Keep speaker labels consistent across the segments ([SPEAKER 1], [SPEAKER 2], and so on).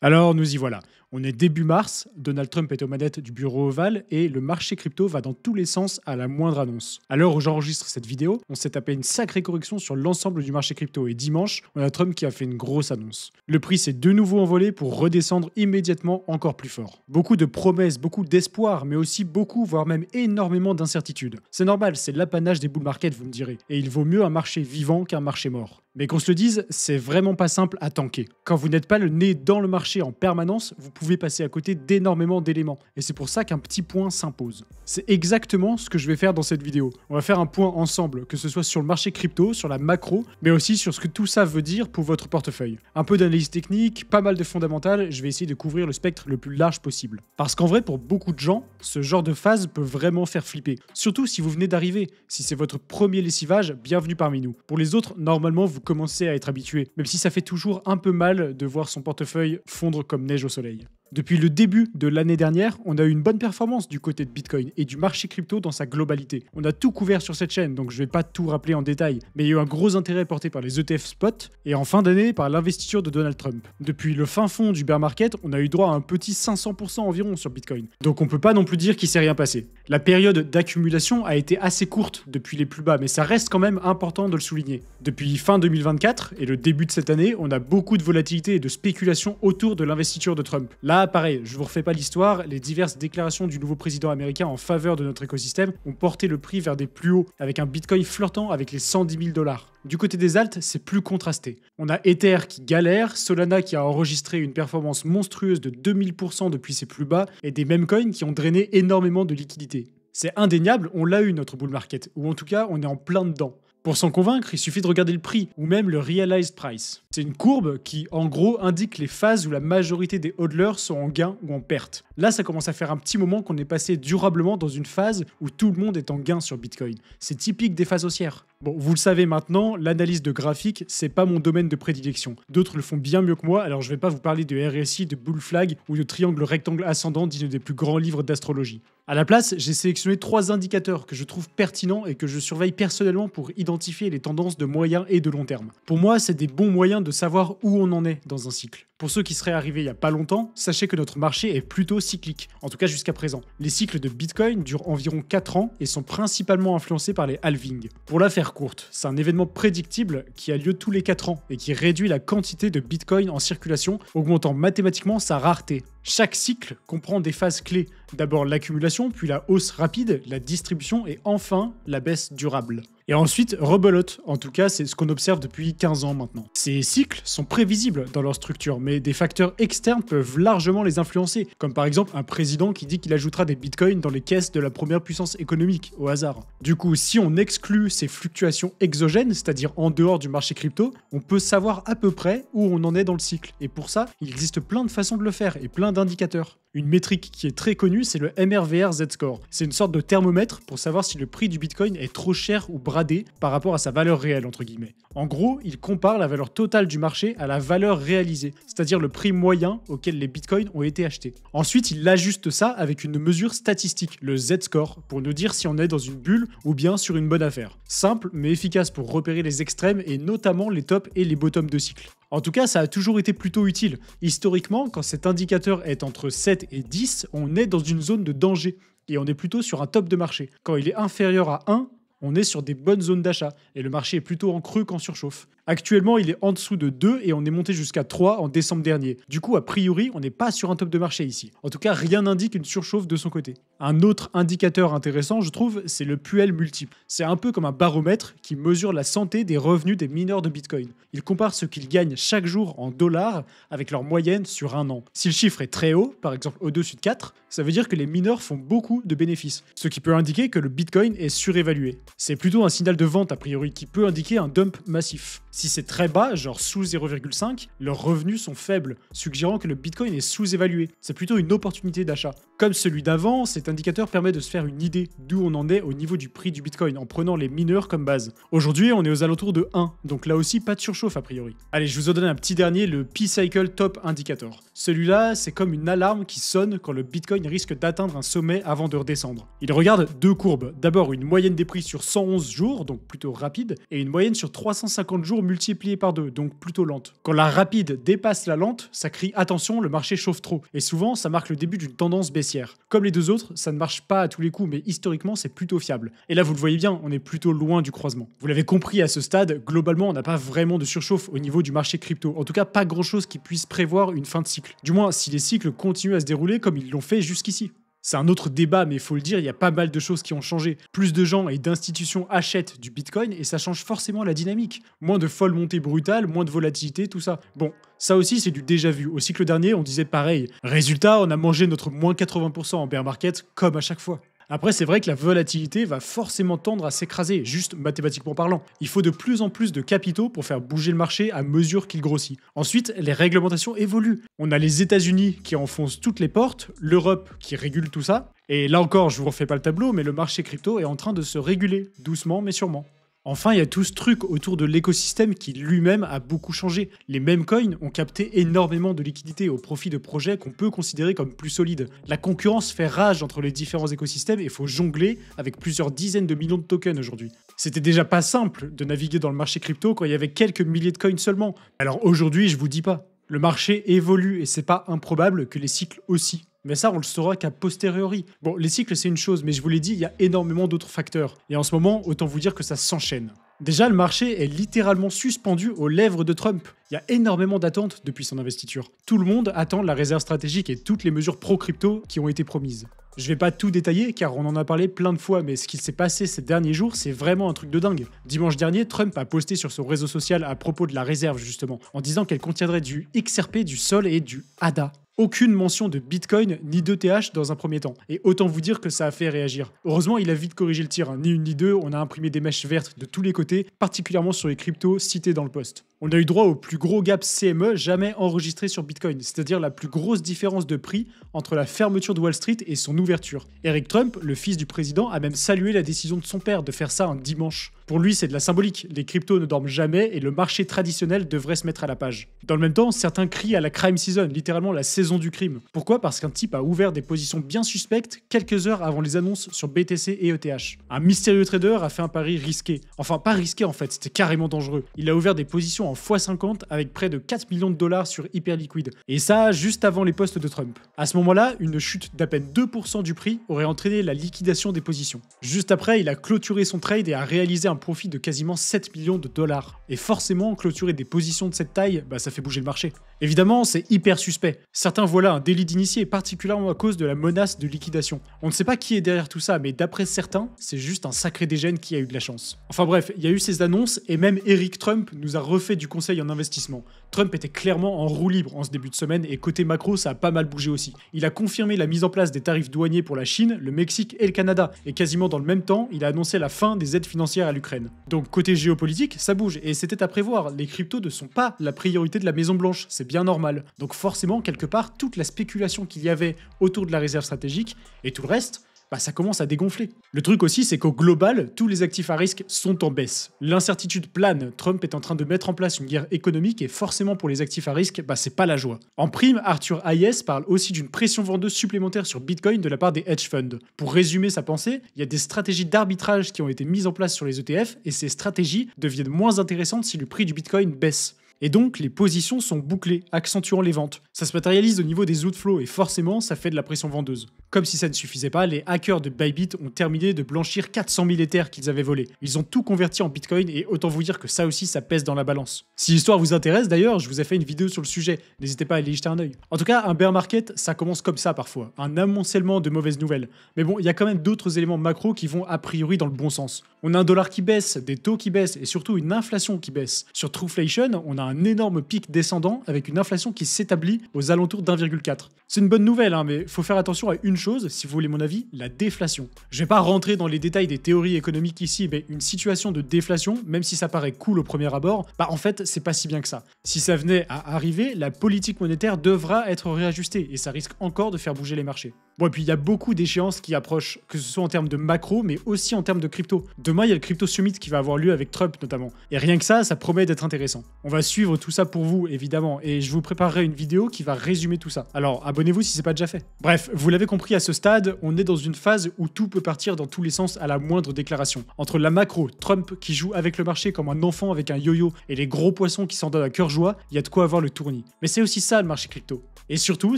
[SPEAKER 1] Alors nous y voilà. On est début mars, Donald Trump est aux manettes du bureau ovale et le marché crypto va dans tous les sens à la moindre annonce. À l'heure où j'enregistre cette vidéo, on s'est tapé une sacrée correction sur l'ensemble du marché crypto et dimanche, on a Trump qui a fait une grosse annonce. Le prix s'est de nouveau envolé pour redescendre immédiatement encore plus fort. Beaucoup de promesses, beaucoup d'espoir, mais aussi beaucoup, voire même énormément d'incertitudes. C'est normal, c'est l'apanage des bull market, vous me direz. Et il vaut mieux un marché vivant qu'un marché mort. Mais qu'on se le dise, c'est vraiment pas simple à tanker. Quand vous n'êtes pas le nez dans le marché en permanence, vous pouvez passer à côté d'énormément d'éléments. Et c'est pour ça qu'un petit point s'impose. C'est exactement ce que je vais faire dans cette vidéo. On va faire un point ensemble, que ce soit sur le marché crypto, sur la macro, mais aussi sur ce que tout ça veut dire pour votre portefeuille. Un peu d'analyse technique, pas mal de fondamentales, je vais essayer de couvrir le spectre le plus large possible. Parce qu'en vrai, pour beaucoup de gens, ce genre de phase peut vraiment faire flipper. Surtout si vous venez d'arriver. Si c'est votre premier lessivage, bienvenue parmi nous. Pour les autres, normalement, vous commencez à être habitué, même si ça fait toujours un peu mal de voir son portefeuille fondre comme neige au soleil. Depuis le début de l'année dernière, on a eu une bonne performance du côté de Bitcoin et du marché crypto dans sa globalité. On a tout couvert sur cette chaîne, donc je vais pas tout rappeler en détail, mais il y a eu un gros intérêt porté par les ETF spot et en fin d'année par l'investiture de Donald Trump. Depuis le fin fond du bear market, on a eu droit à un petit 500% environ sur Bitcoin. Donc on peut pas non plus dire qu'il s'est rien passé. La période d'accumulation a été assez courte depuis les plus bas, mais ça reste quand même important de le souligner. Depuis fin 2024 et le début de cette année, on a beaucoup de volatilité et de spéculation autour de l'investiture de Trump. Là, pareil, je vous refais pas l'histoire, les diverses déclarations du nouveau président américain en faveur de notre écosystème ont porté le prix vers des plus hauts, avec un Bitcoin flirtant avec les 110 000 $. Du côté des alts, c'est plus contrasté. On a Ether qui galère, Solana qui a enregistré une performance monstrueuse de 2000% depuis ses plus bas, et des meme coins qui ont drainé énormément de liquidités. C'est indéniable, on l'a eu notre bull market, ou en tout cas on est en plein dedans. Pour s'en convaincre, il suffit de regarder le prix, ou même le realized price. C'est une courbe qui, en gros, indique les phases où la majorité des hodlers sont en gain ou en perte. Là, ça commence à faire un petit moment qu'on est passé durablement dans une phase où tout le monde est en gain sur Bitcoin. C'est typique des phases haussières. Bon, vous le savez maintenant, l'analyse de graphiques, c'est pas mon domaine de prédilection. D'autres le font bien mieux que moi, alors je vais pas vous parler de RSI, de bull flag ou de triangle rectangle ascendant d'un des plus grands livres d'astrologie. À la place, j'ai sélectionné 3 indicateurs que je trouve pertinents et que je surveille personnellement pour identifier les tendances de moyen et de long terme. Pour moi, c'est des bons moyens de savoir où on en est dans un cycle. Pour ceux qui seraient arrivés il y a pas longtemps, sachez que notre marché est plutôt cyclique, en tout cas jusqu'à présent. Les cycles de Bitcoin durent environ 4 ans et sont principalement influencés par les halvings. Pour la faire courte, c'est un événement prédictible qui a lieu tous les 4 ans et qui réduit la quantité de Bitcoin en circulation, augmentant mathématiquement sa rareté. Chaque cycle comprend des phases clés. D'abord l'accumulation, puis la hausse rapide, la distribution et enfin la baisse durable. Et ensuite, rebelote. En tout cas, c'est ce qu'on observe depuis 15 ans maintenant. Ces cycles sont prévisibles dans leur structure, mais des facteurs externes peuvent largement les influencer, comme par exemple un président qui dit qu'il ajoutera des bitcoins dans les caisses de la première puissance économique, au hasard. Du coup, si on exclut ces fluctuations exogènes, c'est-à-dire en dehors du marché crypto, on peut savoir à peu près où on en est dans le cycle. Et pour ça, il existe plein de façons de le faire et plein d'indicateurs. Une métrique qui est très connue, c'est le MRVR Z-score. C'est une sorte de thermomètre pour savoir si le prix du Bitcoin est trop cher ou bradé par rapport à sa valeur réelle, entre guillemets. En gros, il compare la valeur totale du marché à la valeur réalisée, c'est-à-dire le prix moyen auquel les Bitcoins ont été achetés. Ensuite, il ajuste ça avec une mesure statistique, le Z-score, pour nous dire si on est dans une bulle ou bien sur une bonne affaire. Simple, mais efficace pour repérer les extrêmes et notamment les tops et les bottoms de cycle. En tout cas, ça a toujours été plutôt utile. Historiquement, quand cet indicateur est entre 7 et 10, on est dans une zone de danger et on est plutôt sur un top de marché. Quand il est inférieur à 1, on est sur des bonnes zones d'achat et le marché est plutôt en creux qu'en surchauffe. Actuellement, il est en dessous de 2 et on est monté jusqu'à 3 en décembre dernier. Du coup, a priori, on n'est pas sur un top de marché ici. En tout cas, rien n'indique une surchauffe de son côté. Un autre indicateur intéressant, je trouve, c'est le Puell multiple. C'est un peu comme un baromètre qui mesure la santé des revenus des mineurs de Bitcoin. Il compare ce qu'ils gagnent chaque jour en dollars avec leur moyenne sur un an. Si le chiffre est très haut, par exemple au-dessus de 4, ça veut dire que les mineurs font beaucoup de bénéfices, ce qui peut indiquer que le Bitcoin est surévalué. C'est plutôt un signal de vente a priori qui peut indiquer un dump massif. Si c'est très bas, genre sous 0,5, leurs revenus sont faibles, suggérant que le Bitcoin est sous-évalué. C'est plutôt une opportunité d'achat. Comme celui d'avant, cet indicateur permet de se faire une idée d'où on en est au niveau du prix du Bitcoin en prenant les mineurs comme base. Aujourd'hui, on est aux alentours de 1, donc là aussi pas de surchauffe a priori. Allez, je vous en donne un petit dernier, le P-Cycle Top Indicator. Celui-là, c'est comme une alarme qui sonne quand le Bitcoin risque d'atteindre un sommet avant de redescendre. Il regarde deux courbes. D'abord une moyenne des prix sur 111 jours, donc plutôt rapide, et une moyenne sur 350 jours multipliée par 2, donc plutôt lente. Quand la rapide dépasse la lente, ça crie attention, le marché chauffe trop. Et souvent, ça marque le début d'une tendance baissière. Comme les deux autres, ça ne marche pas à tous les coups, mais historiquement, c'est plutôt fiable. Et là, vous le voyez bien, on est plutôt loin du croisement. Vous l'avez compris à ce stade, globalement, on n'a pas vraiment de surchauffe au niveau du marché crypto. En tout cas, pas grand-chose qui puisse prévoir une fin de cycle. Du moins, si les cycles continuent à se dérouler comme ils l'ont fait jusqu'ici. C'est un autre débat, mais il faut le dire, il y a pas mal de choses qui ont changé. Plus de gens et d'institutions achètent du Bitcoin et ça change forcément la dynamique. Moins de folles montées brutales, moins de volatilité, tout ça. Bon, ça aussi c'est du déjà vu. Au cycle dernier, on disait pareil. Résultat, on a mangé notre moins 80% en bear market, comme à chaque fois. Après, c'est vrai que la volatilité va forcément tendre à s'écraser, juste mathématiquement parlant. Il faut de plus en plus de capitaux pour faire bouger le marché à mesure qu'il grossit. Ensuite, les réglementations évoluent. On a les États-Unis qui enfoncent toutes les portes, l'Europe qui régule tout ça, et là encore, je vous refais pas le tableau, mais le marché crypto est en train de se réguler, doucement mais sûrement. Enfin, il y a tout ce truc autour de l'écosystème qui lui-même a beaucoup changé. Les mêmes coins ont capté énormément de liquidités au profit de projets qu'on peut considérer comme plus solides. La concurrence fait rage entre les différents écosystèmes et il faut jongler avec plusieurs dizaines de millions de tokens aujourd'hui. C'était déjà pas simple de naviguer dans le marché crypto quand il y avait quelques milliers de coins seulement. Alors aujourd'hui, je vous dis pas. Le marché évolue et c'est pas improbable que les cycles aussi. Mais ça, on le saura qu'à posteriori. Bon, les cycles, c'est une chose, mais je vous l'ai dit, il y a énormément d'autres facteurs. Et en ce moment, autant vous dire que ça s'enchaîne. Déjà, le marché est littéralement suspendu aux lèvres de Trump. Il y a énormément d'attentes depuis son investiture. Tout le monde attend la réserve stratégique et toutes les mesures pro-crypto qui ont été promises. Je vais pas tout détailler car on en a parlé plein de fois, mais ce qui s'est passé ces derniers jours, c'est vraiment un truc de dingue. Dimanche dernier, Trump a posté sur son réseau social à propos de la réserve justement, en disant qu'elle contiendrait du XRP, du Sol et du ADA. Aucune mention de Bitcoin ni d'ETH dans un premier temps. Et autant vous dire que ça a fait réagir. Heureusement, il a vite corrigé le tir. Ni une ni deux, on a imprimé des mèches vertes de tous les côtés, particulièrement sur les cryptos cités dans le post. On a eu droit au plus gros gap CME jamais enregistré sur Bitcoin, c'est-à-dire la plus grosse différence de prix entre la fermeture de Wall Street et son ouverture. Eric Trump, le fils du président, a même salué la décision de son père de faire ça un dimanche. Pour lui, c'est de la symbolique. Les cryptos ne dorment jamais et le marché traditionnel devrait se mettre à la page. Dans le même temps, certains crient à la crime season, littéralement la saison du crime. Pourquoi ? Parce qu'un type a ouvert des positions bien suspectes quelques heures avant les annonces sur BTC et ETH. Un mystérieux trader a fait un pari risqué. Enfin, pas risqué en fait, c'était carrément dangereux. Il a ouvert des positions en x50 avec près de 4 millions de dollars sur Hyperliquid. Et ça, juste avant les posts de Trump. À ce moment-là, une chute d'à peine 2% du prix aurait entraîné la liquidation des positions. Juste après, il a clôturé son trade et a réalisé un profit de quasiment 7 millions de dollars. Et forcément, clôturer des positions de cette taille, ça fait bouger le marché. Évidemment, c'est hyper suspect. Certains voient là un délit d'initié, particulièrement à cause de la menace de liquidation. On ne sait pas qui est derrière tout ça, mais d'après certains, c'est juste un sacré dégène qui a eu de la chance. Enfin bref, il y a eu ces annonces et même Eric Trump nous a refait du conseil en investissement. Trump était clairement en roue libre en ce début de semaine et côté macro, ça a pas mal bougé aussi. Il a confirmé la mise en place des tarifs douaniers pour la Chine, le Mexique et le Canada. Et quasiment dans le même temps, il a annoncé la fin des aides financières à l'Ukraine. Donc côté géopolitique, ça bouge et c'était à prévoir. Les cryptos ne sont pas la priorité de la Maison Blanche, c'est bien normal. Donc forcément, quelque part, toute la spéculation qu'il y avait autour de la réserve stratégique et tout le reste, ça commence à dégonfler. Le truc aussi, c'est qu'au global, tous les actifs à risque sont en baisse. L'incertitude plane, Trump est en train de mettre en place une guerre économique et forcément pour les actifs à risque, c'est pas la joie. En prime, Arthur Hayes parle aussi d'une pression vendeuse supplémentaire sur Bitcoin de la part des hedge funds. Pour résumer sa pensée, il y a des stratégies d'arbitrage qui ont été mises en place sur les ETF et ces stratégies deviennent moins intéressantes si le prix du Bitcoin baisse. Et donc, les positions sont bouclées, accentuant les ventes. Ça se matérialise au niveau des outflows et forcément, ça fait de la pression vendeuse. Comme si ça ne suffisait pas, les hackers de Bybit ont terminé de blanchir 400 000 Ethers qu'ils avaient volés. Ils ont tout converti en Bitcoin et autant vous dire que ça aussi, ça pèse dans la balance. Si l'histoire vous intéresse d'ailleurs, je vous ai fait une vidéo sur le sujet, n'hésitez pas à aller y jeter un œil. En tout cas, un bear market, ça commence comme ça parfois, un amoncellement de mauvaises nouvelles. Mais bon, il y a quand même d'autres éléments macro qui vont a priori dans le bon sens. On a un dollar qui baisse, des taux qui baissent et surtout une inflation qui baisse. Sur Trueflation, on a un énorme pic descendant avec une inflation qui s'établit aux alentours d'1,4. C'est une bonne nouvelle, mais faut faire attention à une chose, si vous voulez mon avis, la déflation. Je vais pas rentrer dans les détails des théories économiques ici, mais une situation de déflation, même si ça paraît cool au premier abord, en fait, c'est pas si bien que ça. Si ça venait à arriver, la politique monétaire devra être réajustée et ça risque encore de faire bouger les marchés. Bon, et puis il y a beaucoup d'échéances qui approchent, que ce soit en termes de macro, mais aussi en termes de crypto. Demain, il y a le Crypto Summit qui va avoir lieu avec Trump notamment. Et rien que ça promet d'être intéressant. On va suivre tout ça pour vous, évidemment, et je vous préparerai une vidéo qui va résumer tout ça. Alors abonnez-vous si c'est pas déjà fait. Bref, vous l'avez compris à ce stade, on est dans une phase où tout peut partir dans tous les sens à la moindre déclaration. Entre la macro, Trump qui joue avec le marché comme un enfant avec un yo-yo, et les gros poissons qui s'en donnent à cœur joie, il y a de quoi avoir le tournis. Mais c'est aussi ça le marché crypto. Et surtout,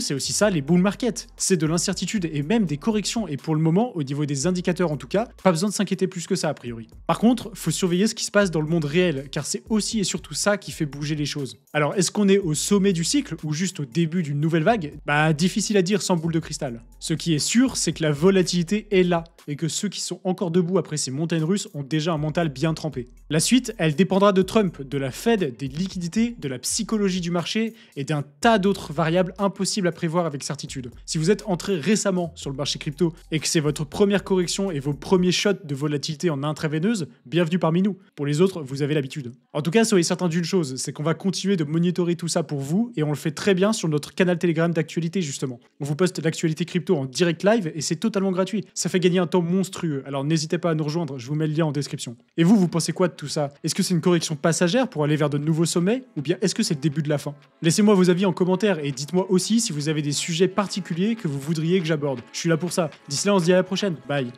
[SPEAKER 1] c'est aussi ça les bull market. C'est de l'incertitude et même des corrections, et pour le moment, au niveau des indicateurs en tout cas, pas besoin de s'inquiéter plus que ça a priori. Par contre, faut surveiller ce qui se passe dans le monde réel, car c'est aussi et surtout ça qui fait bouger les choses. Alors, est-ce qu'on est au sommet du cycle ou juste au début d'une nouvelle vague? Bah, difficile à dire sans boule de cristal. Ce qui est sûr, c'est que la volatilité est là, et que ceux qui sont encore debout après ces montagnes russes ont déjà un mental bien trempé. La suite, elle dépendra de Trump, de la Fed, des liquidités, de la psychologie du marché et d'un tas d'autres variables impossibles à prévoir avec certitude. Si vous êtes entré récemment sur le marché crypto et que c'est votre première correction et vos premiers shots de volatilité en intraveineuse, bienvenue parmi nous. Pour les autres, vous avez l'habitude. En tout cas, soyez certain d'une chose, c'est qu'on va continuer de monitorer tout ça pour vous et on le fait très bien sur notre canal Telegram d'actualité justement. On vous poste l'actualité crypto en direct live et c'est totalement gratuit. Ça fait gagner un temps monstrueux, alors n'hésitez pas à nous rejoindre, je vous mets le lien en description. Et vous pensez quoi de tout ça? Est-ce que c'est une correction passagère pour aller vers de nouveaux sommets ou bien est-ce que c'est le début de la fin? Laissez-moi vos avis en commentaire et dites-moi aussi si vous avez des sujets particuliers que vous voudriez que j'aborde. Je suis là pour ça. D'ici là, on se dit à la prochaine. Bye.